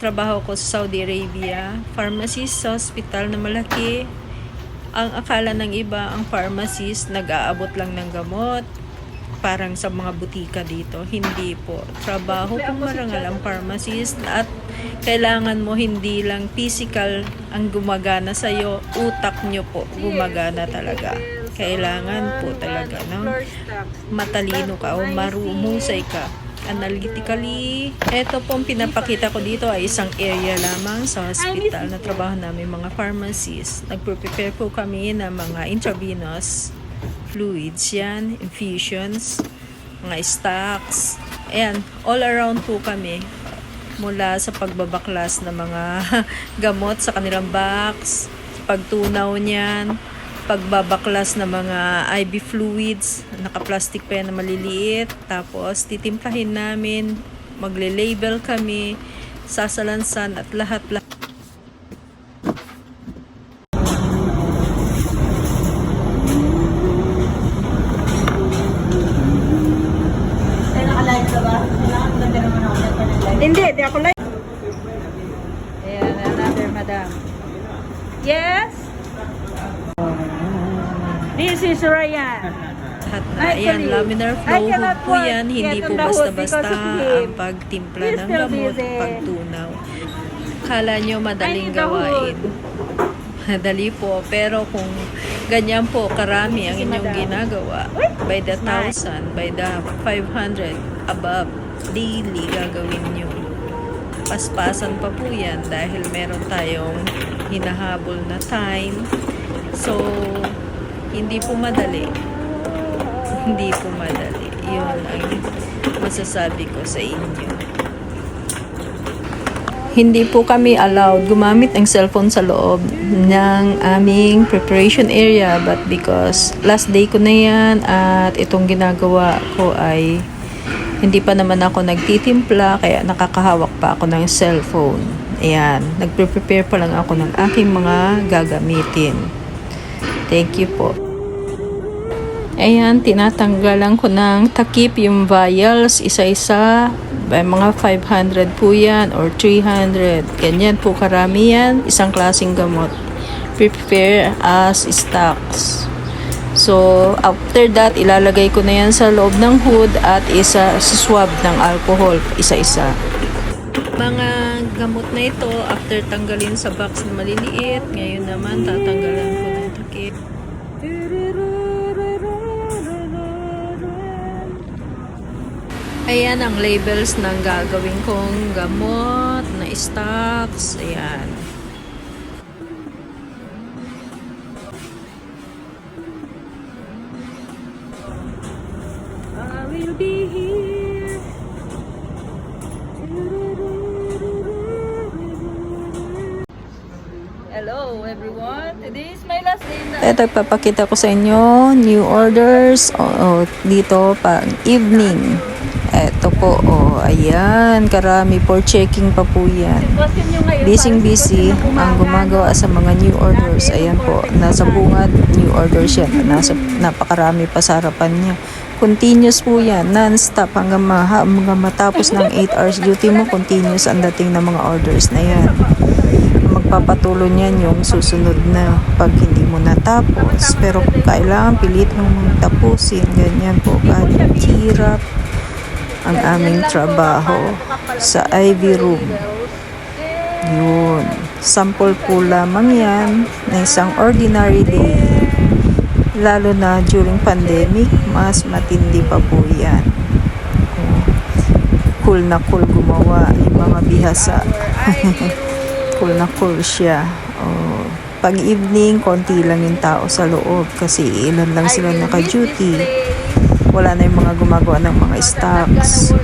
trabaho ko sa Saudi Arabia, pharmacist sa hospital na malaki. Ang akala ng iba, ang pharmacist nag-aabot lang ng gamot, parang sa mga butika dito. Hindi po. Trabaho kung marangal ang pharmacist at kailangan mo hindi lang physical ang gumagana sa'yo, utak nyo po gumagana talaga. Kailangan po talaga, no? Matalino ka o marumusay ka analytically. Ito pong pinapakita ko dito ay isang area lamang sa hospital na trabaho namin mga pharmacists. Nagprepare po kami ng mga intravenous fluids yan, infusions, mga stocks. Ayan, all around po kami. Mula sa pagbabaklas ng mga gamot sa kanilang box, pagtunaw niyan, pagbabaklas ng mga IV fluids, naka-plastic pa yan na maliliit, tapos titimplahin namin, magle-label kami, sasalansan at lahat-lahat. Hindi ako live. Ayan, another madam. Yes? This is Ryan. Ayan, laminar flow hood po yan, hindi po basta-basta ang pagtimpla ng gamot, pagtunaw. Kala nyo madaling gawain. Madali po, pero kung ganyan po karami ang inyong ginagawa, by the 1,000, by the 500, above, daily gagawin nyo. Paspasan pa po yan dahil meron tayong hinahabol na time. So, hindi po madali. Hindi po madali. Yun ang masasabi ko sa inyo. Hindi po kami allowed gumamit ng cellphone sa loob ng aming preparation area, but because last day ko na yan at itong ginagawa ko ay hindi pa naman ako nagtitimpla, kaya nakakahawak pa ako ng cellphone. Ayan, nagpre-prepare pa lang ako ng aking mga gagamitin. Thank you po. Ayan, tinatanggalan ko ng takip yung vials, isa-isa. By mga 500 po yan or 300. Ganyan po karami yan. Isang klaseng gamot. Prepare as stocks. So, after that, ilalagay ko na yan sa loob ng hood at swab ng alcohol, isa-isa. Mga gamot na ito, after tanggalin sa box na maliliit, ngayon naman tatanggalan ko ng takip. Ayan ang labels ng gagawin kong gamot na stocks. Ayan. I will be here. Hello everyone. Today is my last day na. Ito, papakita ko sa inyo new orders dito pag evening. Ito po, ayan, karami for checking pa po yan. Busy ang gumagawa sa mga new orders. Ayan po, nasa bungad, new orders yan. Napakarami pa sa harapan niya. Continuous po yan, non-stop hanggang matapos ng 8 hours duty mo, continuous ang dating ng mga orders na yan. Magpapatuloy niyan yung susunod na pag hindi mo natapos. Pero kailangan pilit mong tapusin. Ganyan po, kahit hirap ang aming trabaho sa IV room. Yun. Sample po lamang yan na isang ordinary day. Lalo na during pandemic, mas matindi pa po yan. Cool na cool gumawa yung mga bihasa. Cool na cool siya. Pag evening, konti lang yung tao sa loob kasi ilan lang sila naka-duty. Wala na yung mga gumagawa ng mga stocks.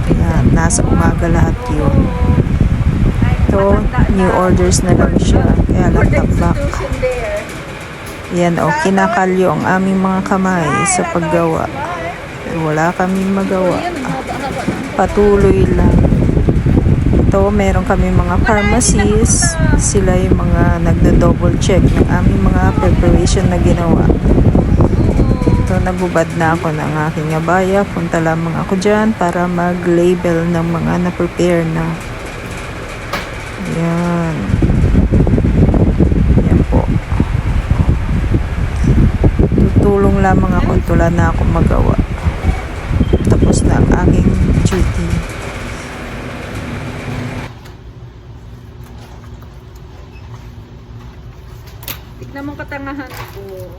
Yan, nasa umaga lahat yun. Ito, new orders na lang siya. Kaya lang tablak. Yan, kinakalyo ang aming mga kamay sa paggawa. Pero wala kaming magawa. Patuloy lang. Ito, meron kami mga pharmacies. Sila yung mga nagdo-double check ng aming mga preparation na ginawa. So, nagubad na ako ng aking abaya. Punta lamang ako dyan para mag-label ng mga na-prepare na. Yan. Yan po. Tutulong lamang ako at wala na akong magawa. Tapos na ang aking duty. Tignan mong katangahan ko.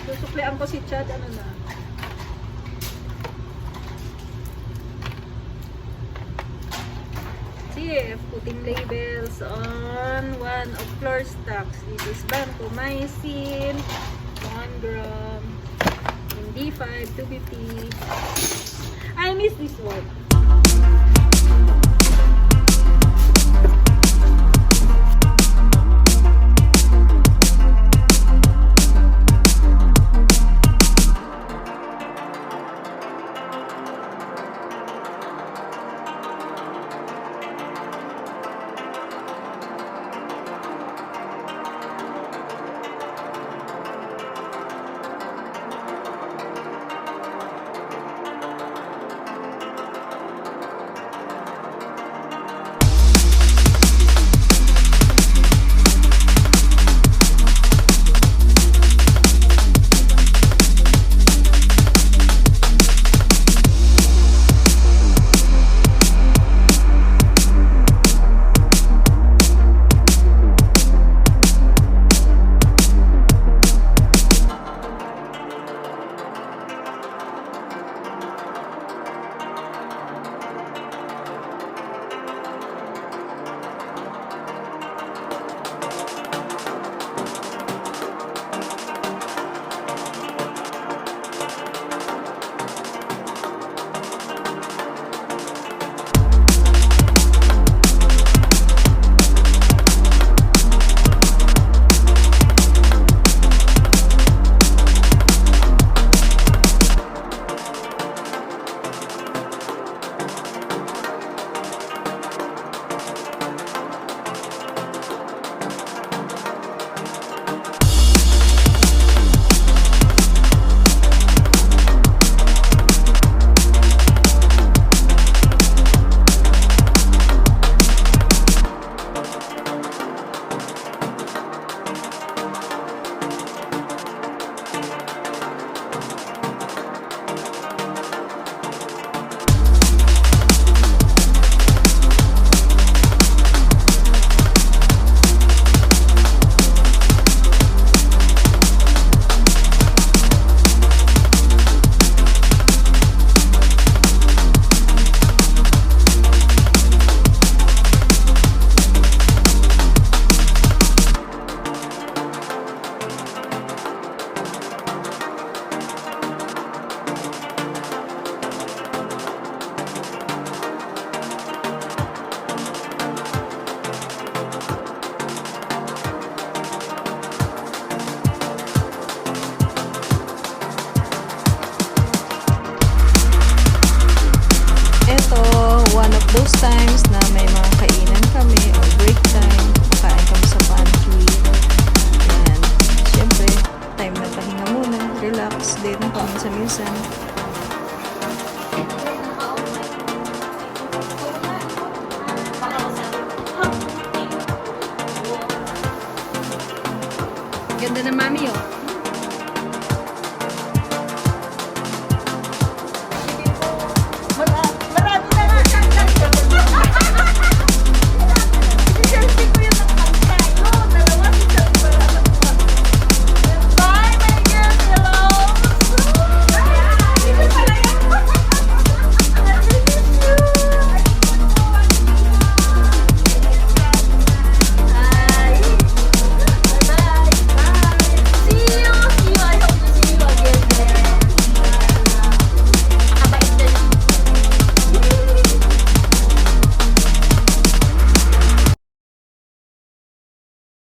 Susuklian ko si Chad, ano na. CF, putting labels on one of floor stocks. This is vancomycin, 1 gram, in D5, 250. I miss this one. those times na may mga kainan kami or break time, makain kami sa pantry. Yan. Siyempre, time na pahinga muna, relax din paminsan-minsan. Ganda na mami, oh.